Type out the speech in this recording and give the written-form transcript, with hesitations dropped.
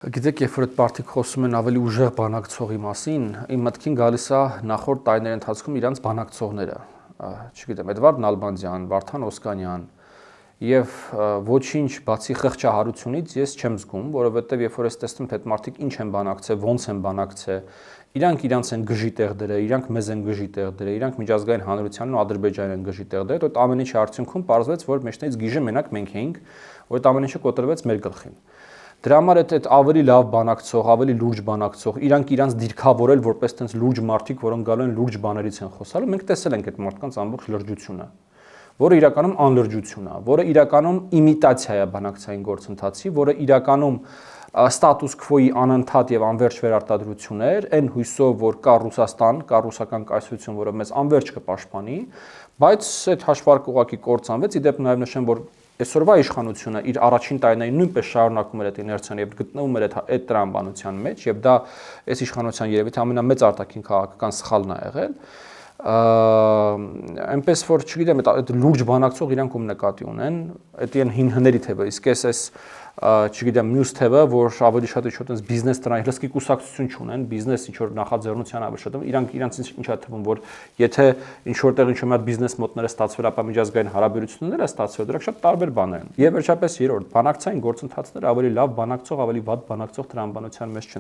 Գիտեք, երբ որ այդ մարդիկ խոսում են ավելի ուժեղ բանակցողի մասին, իմ մտքին գալիս է նախորդ տարիների ընթացքում իրանց բանակցողները, չգիտեմ, Էդվարդ Նալբանդյան, Վարդան Օսկանյան, եւ ոչինչ բացի խղճահարությունից ես չեմ զգում, որովհետեւ երբ որ ես տեսնում թե այդ մարդիկ ինչ են բանակցել, ոնց են բանակցել, իրանք են գժի տեղ դրել, իրանք մեզ են գժի տեղ դրել, իրանք միջազգային հանրությանն ու Ադրբեջանին են գժի տեղ դրել, այդ ամեն ինչի արդյունքում պարզվեց, որ մեջներից գիժը մենակ մենք էինք, որ այդ ամեն ինչը կոտրվեց մեր գլխին։ Դրա համար այդ ավելի լավ բանակցող, ավելի լուրջ բանակցող, իրանք իրանց դիրքավորել որպես տենց լուրջ մարդիկ, որոնք գալու են լուրջ բաներից են խոսալու, մենք տեսել ենք այդ մարդկանց ամբողջ լրջությունը, որը իրականում անլրջություն է, որը իրականում իմիտացիա է բանակցային գործընթացի, որը իրականում ստատուս քվոյի անընդհատ եւ անվերջ վերարտադրություն էր, այն հույսով, որ կա Ռուսաստան, կա ռուսական կայսրություն, որը մեզ անվերջ կպաշտպանի, բայց այդ հաշվարկը ուղղակի կործանվեց, իդեպ նաեւ նշեմ, որ այսօրվա իշխանությունը իր առաջին տարիներին նույնպես շարունակում էր այդ իներցիան եւ գտնվում էր այդ տրամաբանության մեջ եւ դա այս իշխանության երևի թե ամենամեծ արտաքին քաղաքական սխալն է եղել այնպես որ չգիտեմ այդ լուրջ բանակցող իրանք ում նկատի ունեն այդ են հին հների թեւը իսկ այս չգիտեմ մյուս թեւը որ ավելի շատ ինչ-որ այնպես բիզնես տրան լսկի կուսակցություն չունեն բիզնես ինչ որ նախաձեռնության ավելի շատ իրանց ինչա թվում որ եթե ինչ որտեղ ինչ-որ մի հատ բիզնես մոդները ստացվել ապա միջազգային հարաբերություններ է ստացվել դրանք շատ տարբեր բաներ են եւ վերջապես երրորդ բանակցային գործընթացները ավելի լավ բանակցող ավելի վատ բանակցող տրամաբանության մեջ չեն